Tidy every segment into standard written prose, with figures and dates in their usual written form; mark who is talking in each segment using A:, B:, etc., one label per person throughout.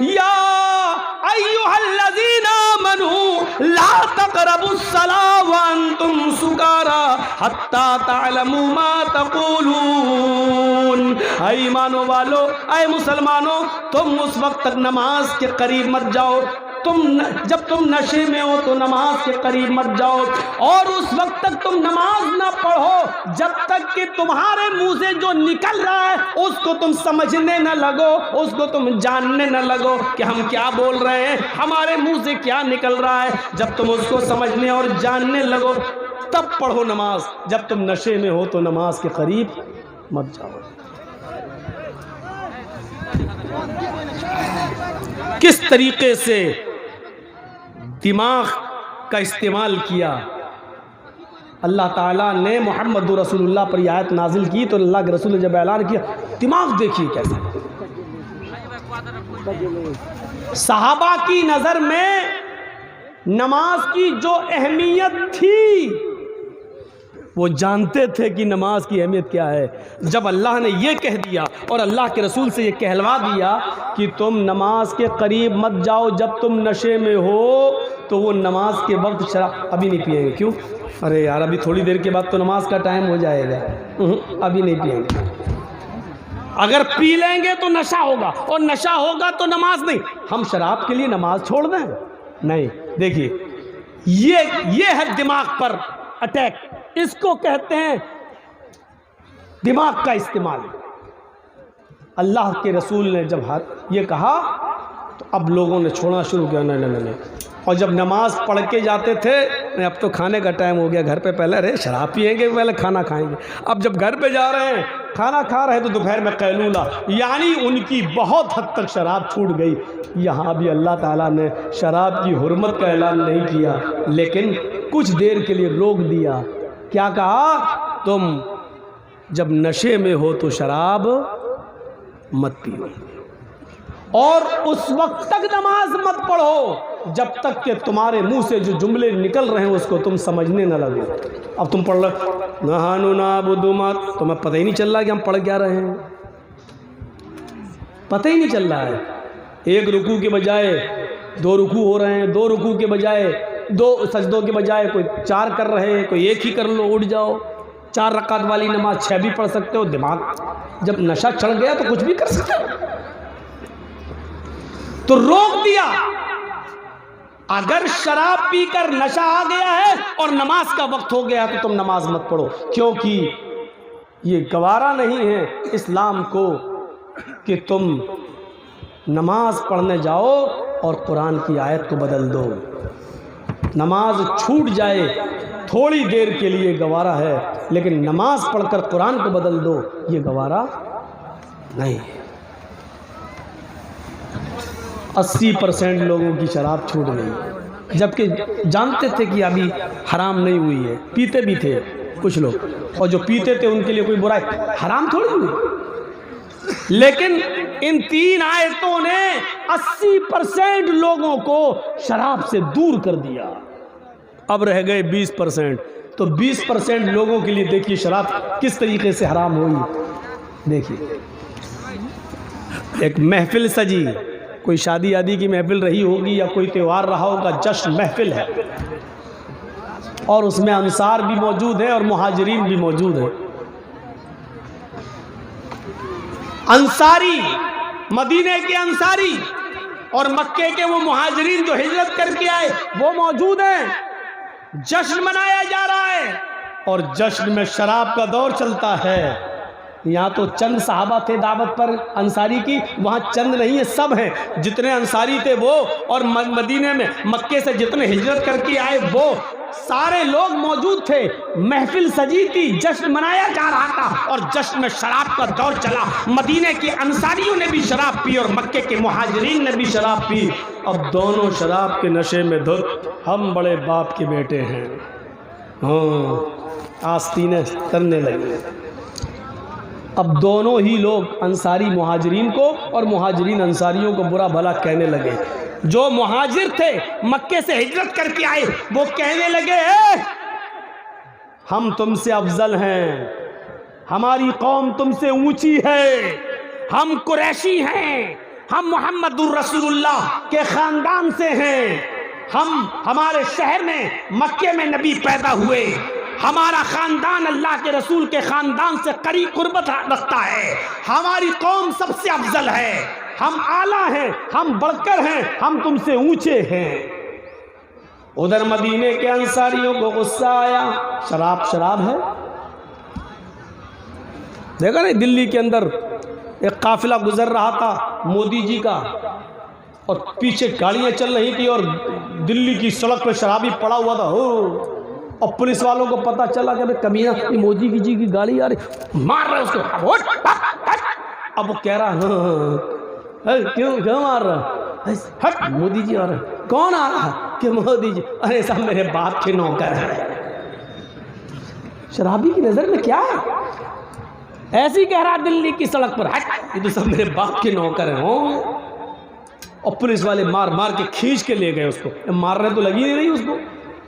A: या अय्युहल्लज़ीना आमनू ला तक़रबुस्सलाह व अंतुम सुकारा हत्ता तअलमू मा तक़ूलून। ऐ ईमानो वालो, ऐ मुसलमानों, तुम उस वक्त तक नमाज के करीब मत जाओ, जब तुम नशे में हो तो नमाज के करीब मत जाओ, और उस वक्त तक तुम नमाज ना पढ़ो जब तक कि तुम्हारे मुंह से जो निकल रहा है उसको तुम समझने न लगो, उसको तुम जानने न लगो कि हम क्या बोल रहे हैं, हमारे मुंह से क्या निकल रहा है। जब तुम उसको समझने और जानने लगो तब पढ़ो नमाज। जब तुम नशे में हो तो नमाज के करीब मत जाओ। किस तरीके से दिमाग का इस्तेमाल किया। अल्लाह ताला ने मोहम्मद रसूलुल्लाह पर आयत नाजिल की तो अल्लाह के रसूल ने जब ऐलान किया, दिमाग देखिए कैसे। सहाबा की नज़र में नमाज की जो अहमियत थी वो जानते थे कि नमाज की अहमियत क्या है। जब अल्लाह ने ये कह दिया और अल्लाह के रसूल से ये कहलवा दिया कि तुम नमाज के करीब मत जाओ जब तुम नशे में हो, तो वो नमाज के वक्त शराब अभी नहीं पिएंगे। क्यों? अरे यार अभी थोड़ी देर के बाद तो नमाज का टाइम हो जाएगा, अभी नहीं पिएंगे। अगर पी लेंगे तो नशा होगा, और नशा होगा तो नमाज नहीं। हम शराब के लिए नमाज छोड़ दें? नहीं। देखिए ये है दिमाग पर अटैक, इसको कहते हैं दिमाग का इस्तेमाल। अल्लाह के रसूल ने जब ये कहा तो अब लोगों ने छोड़ना शुरू किया, नहीं। और जब नमाज पढ़ के जाते थे, नहीं अब तो खाने का टाइम हो गया, घर पे पहले अरे शराब पिएंगे पहले खाना खाएंगे। अब जब घर पे जा रहे हैं, खाना खा रहे हैं तो दोपहर में कैलूला, यानी उनकी बहुत हद तक शराब छूट गई। यहाँ भी अल्लाह ताला ने शराब की हुर्मत का ऐलान नहीं किया, लेकिन कुछ देर के लिए रोक दिया। क्या कहा? तुम जब नशे में हो तो शराब मत पियो, और उस वक्त तक नमाज मत पढ़ो जब तक कि तुम्हारे मुंह से जो जुमले निकल रहे हैं उसको तुम समझने न लगे। अब तुम पढ़ लो नहानु नाबुदु मत, तुम्हें पता ही नहीं चल रहा कि हम पढ़ क्या रहे हैं, पता ही नहीं चल रहा है। एक रुकू के बजाय 2 रुकू हो रहे हैं, 2 रुकू के बजाय 2 सजदों के बजाय कोई 4 कर रहे हैं, कोई 1 ही कर लो, उठ जाओ। 4 रकात वाली नमाज 6 भी पढ़ सकते हो। दिमाग जब नशा चढ़ गया तो कुछ भी कर सकते हो। तो रोक दिया। अगर शराब पीकर नशा आ गया है और नमाज का वक्त हो गया तो तुम नमाज मत पढ़ो, क्योंकि ये गवारा नहीं है इस्लाम को कि तुम नमाज पढ़ने जाओ और कुरान की आयत को बदल दो। नमाज छूट जाए थोड़ी देर के लिए गवारा है, लेकिन नमाज पढ़कर कुरान को बदल दो ये गवारा नहीं। 80% लोगों की शराब छूट गई, जबकि जानते थे कि अभी हराम नहीं हुई है। पीते भी थे कुछ लोग, और जो पीते थे उनके लिए कोई बुराई, हराम थोड़ी हुई। लेकिन इन 3 आयतों ने 80% लोगों को शराब से दूर कर दिया। अब रह गए 20%। तो 20% लोगों के लिए देखिए शराब किस तरीके से हराम हुई। देखिए एक महफिल सजी, कोई शादी आदि की महफिल रही होगी या कोई त्यौहार रहा होगा, जश्न महफिल है, और उसमें अंसार भी मौजूद है और मुहाजिरीन भी मौजूद है। अंसारी, मदीने के अंसारी और मक्के के वो मुहाजिरीन जो हिजरत करके आए वो मौजूद हैं। जश्न मनाया जा रहा है और जश्न में शराब का दौर चलता है। यहाँ तो चंद सहाबा थे दावत पर अंसारी की, वहाँ चंद नहीं है, सब हैं। जितने अंसारी थे वो, और मदीने में मक्के से जितने हिजरत करके आए वो सारे लोग मौजूद थे। महफिल सजी थी, जश्न मनाया जा रहा था और जश्न में शराब का दौर चला। मदीने के अंसारियों ने भी शराब पी और मक्के के मुहाजिरीन ने भी शराब पी। अब दोनों शराब के नशे में धुत। हम बड़े बाप के बेटे हैं, हाँ, आस्तीनें तरने लगे। अब दोनों ही लोग अंसारी मुहाजिरीन को और मुहाजिरीन अंसारियों को बुरा भला कहने लगे। जो मुहाजिर थे मक्के से हिजरत करके आए वो कहने लगे हम तुमसे अफजल हैं, हमारी कौम तुमसे ऊंची है, हम कुरैशी हैं, हम मोहम्मदुर रसूलुल्लाह के खानदान से हैं। हमारे शहर में मक्के में नबी पैदा हुए। हमारा खानदान अल्लाह के रसूल के खानदान से करीब कुर्बत रखता है। हमारी कौम सबसे अफजल है, हम आला हैं, हम बढ़कर हैं, हम तुमसे ऊंचे हैं। उधर मदीने के अंसारियों को गुस्सा आया, शराब है। देखा नहीं, दिल्ली के अंदर एक काफिला गुजर रहा था मोदी जी का, और पीछे गाड़ियां चल रही थी और दिल्ली की सड़क पर शराबी पड़ा हुआ था। हो, और पुलिस वालों को पता चला कि कमीना ये मोदी जी की गाड़ी आ रही, मार रहे उसको। अब वो कह रहा क्यों मार रहा, हट मोदी जी आ रहे। कौन आ रहा कि मोदी जी? अरे सब मेरे बाप के नौकर है। शराबी की नजर में क्या है? ऐसे ही कह रहा दिल्ली की सड़क पर, हट ये तो सब मेरे बाप के नौकर हैं। हो, और पुलिस वाले मार मार के खींच के ले गए उसको। मारने तो लगी नहीं रही उसको,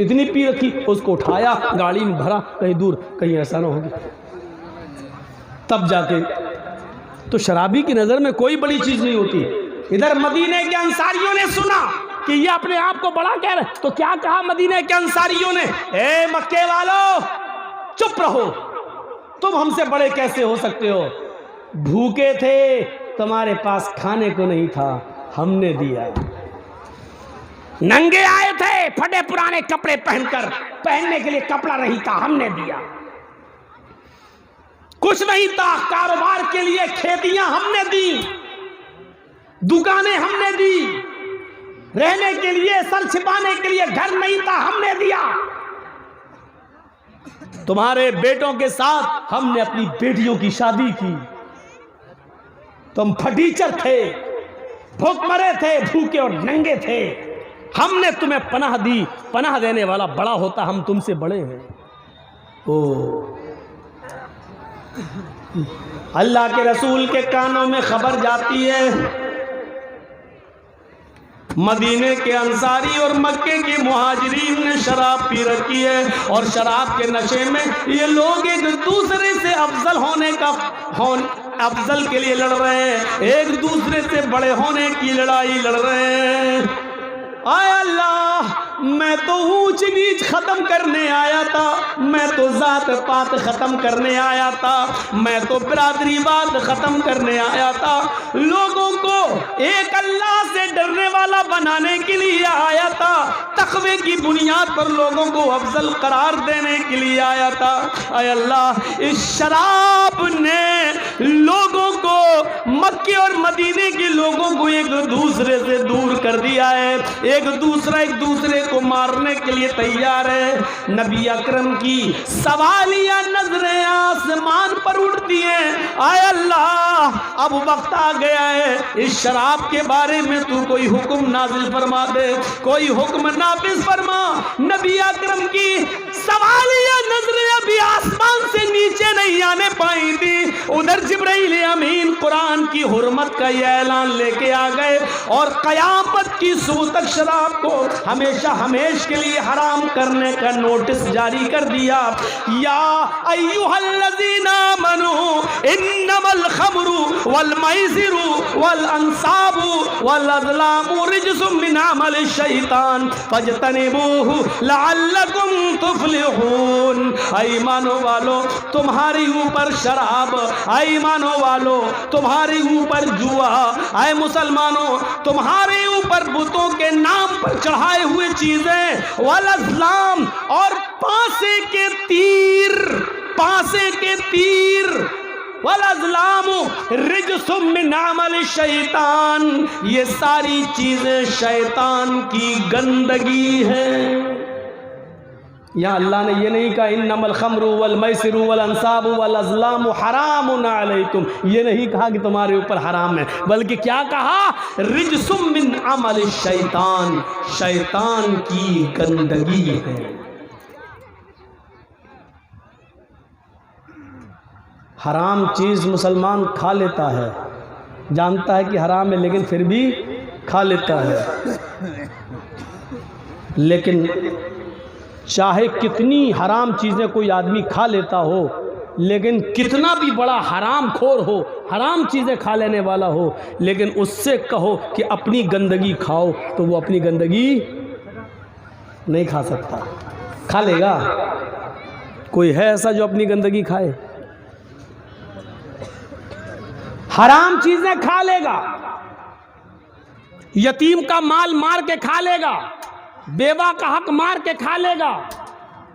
A: इतनी पी रखी। उसको उठाया, गाड़ी में भरा, कहीं दूर, कहीं ऐसा ना होगी। तब जाके तो शराबी की नज़र में कोई बड़ी चीज़ नहीं होती। इधर मदीने के अंसारियों ने सुना कि ये अपने आप को बड़ा कह रहे, तो क्या कहा मदीने के अंसारियों ने, ए मक्के वालों चुप रहो, तुम हमसे बड़े कैसे हो सकते हो? भूखे थे, तुम्हारे पास खाने को नहीं था, हमने दिया। नंगे आए थे, फटे पुराने कपड़े पहनकर, पहनने के लिए कपड़ा नहीं था, हमने दिया। कुछ नहीं था, कारोबार के लिए खेतियां हमने दी, दुकानें हमने दी, रहने के लिए, सर छिपाने के लिए घर नहीं था, हमने दिया। तुम्हारे बेटों के साथ हमने अपनी बेटियों की शादी की। तुम फटीचर थे, भूखमरे थे, भूखे और नंगे थे, हमने तुम्हें पनाह दी। पनाह देने वाला बड़ा होता, हम तुमसे बड़े हैं। ओ अल्लाह के रसूल के कानों में खबर जाती है, मदीने के अंसारी और मक्के के मुहाजिरीन ने शराब पी रखी है, और शराब के नशे में ये लोग एक दूसरे से अफजल होने का अफजल के लिए लड़ रहे हैं, एक दूसरे से बड़े होने की लड़ाई लड़ रहे हैं। आय अल्लाह, मैं तो ऊंच नीच खत्म करने आया था, मैं तो जात पात खत्म करने आया था, मैं तो बिरादरीवाद खत्म करने आया था, लोगों को एक अल्लाह से डरने वाला बनाने के लिए आया था, तकवे की बुनियाद पर लोगों को अफजल करार देने के लिए आया था। आय अल्लाह, इस शराब ने लोगों को, मक्के और मदीने के लोगों को एक दूसरे से दूर कर दिया है। एक दूसरे को मारने के लिए तैयार है। नबी अकरम की सवालिया नजरें आसमान पर उड़ती हैं। आय अल्लाह, अब वक्त आ गया है, इस शराब के बारे में तू कोई हुक्म नाजिल फरमा दे, कोई हुक्म नाफिज फरमा। नबी अकरम की सवालिया नजरें अभी आसमान से नीचे नहीं आने पाई थी, उधर जिब्राइल अमीन कुरान की हुर्मत का यह ऐलान लेके आ गए, और कयामत की सुबह तक शराब को हमेशा हमेश के लिए हराम करने का नोटिस जारी कर दिया। या अय्युहल्लज़ीना आमनू इन्नमल खमरु वल मैसिरु वल अंसाबु वल अज़लामु रिज्सुम मिन अमलिश शैतान फज्तनिबूहु लअल्लकुम तुफ्लिहून। ईमानो वालो, तुम्हारी ऊपर शराब, ईमानो वालो तुम्हारी ऊपर जुआ, आए मुसलमानों तुम्हारे ऊपर बुतों के नाम पर चढ़ाए हुए चीजें, वल अज़लाम, और पासे के तीर, वल अज़लामु रिज्सुम मिन अमल शैतान, ये सारी चीजें शैतान की गंदगी है। यहाँ अल्लाह ने ये नहीं कहा इन्नमल खमरु वल मैसिरु वल अंसाबु वल अज़लामु हरामुन अलैकुम, ये नहीं कहा कि तुम्हारे ऊपर हराम है, बल्कि क्या कहा, रिज्सुम मिन अमल शैतान, शैतान की गंदगी है। हराम चीज़ मुसलमान खा लेता है, जानता है कि हराम है लेकिन फिर भी खा लेता है। लेकिन चाहे कितनी हराम चीज़ें कोई आदमी खा लेता हो, लेकिन कितना भी बड़ा हराम खोर हो, हराम चीज़ें खा लेने वाला हो, लेकिन उससे कहो कि अपनी गंदगी खाओ तो वो अपनी गंदगी नहीं खा सकता। खा लेगा? कोई है ऐसा जो अपनी गंदगी खाए? हराम चीजें खा लेगा, यतीम का माल मार के खा लेगा, बेवा का हक मार के खा लेगा,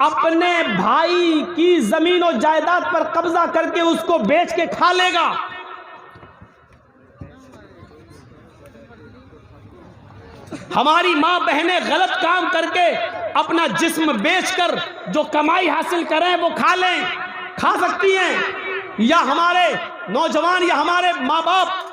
A: अपने भाई की जमीन और जायदाद पर कब्जा करके उसको बेच के खा लेगा। हमारी मां बहनें गलत काम करके अपना जिस्म बेचकर जो कमाई हासिल करें वो खा लें, खा सकती हैं। या हमारे नौजवान या हमारे माँ बाप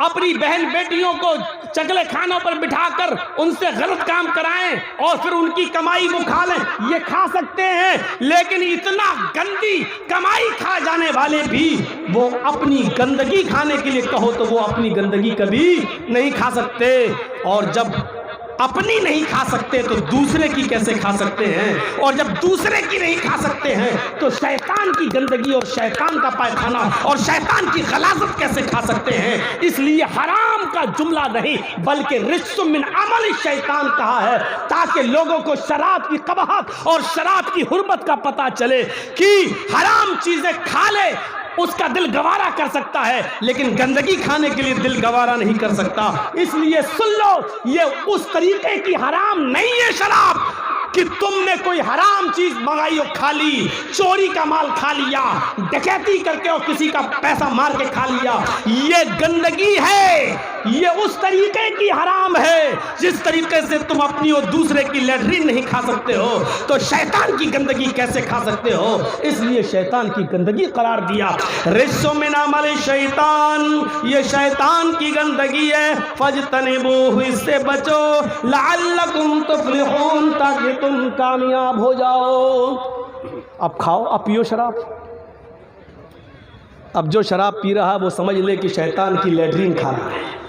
A: अपनी बहन बेटियों को चकले खानों पर बिठाकर उनसे गलत काम कराएं और फिर उनकी कमाई वो खा लें, ये खा सकते हैं। लेकिन इतना गंदी कमाई खा जाने वाले भी वो अपनी गंदगी खाने के लिए कहो तो वो अपनी गंदगी कभी नहीं खा सकते। और जब अपनी नहीं खा सकते तो दूसरे की कैसे खा सकते हैं? और जब दूसरे की नहीं खा सकते हैं तो शैतान की गंदगी और शैतान का पायखाना और शैतान की गलाजत कैसे खा सकते हैं? इसलिए हराम का जुमला नहीं बल्कि रिज्सुम मिन अमल शैतान कहा है, ताकि लोगों को शराब की कबाहत और शराब की हुर्मत का पता चले कि हराम चीजें खा ले उसका दिल गवारा कर सकता है, लेकिन गंदगी खाने के लिए दिल गवारा नहीं कर सकता। इसलिए सुन लो, ये उस तरीके की हराम नहीं है शराब कि तुमने कोई हराम चीज मंगाई और खा ली, चोरी का माल खा लिया, डकैती करके और किसी का पैसा मार के खा लिया। ये गंदगी है, ये उस तरीके की हराम है जिस तरीके से तुम अपनी और दूसरे की लैट्रिन नहीं खा सकते हो तो शैतान की गंदगी कैसे खा सकते हो? इसलिए शैतान की गंदगी करार दिया। रिज्सुम मिन अमल शैतान, ये शैतान की गंदगी है। फजतनिबूहु, इससे बचो, लअल्लकुम तुफ्लिहून, ताकि तुम कामयाब हो जाओ। अब खाओ, अब पियो शराब। अब जो शराब पी रहा है वो समझ ले कि शैतान की लैट्रिन खा रहा है।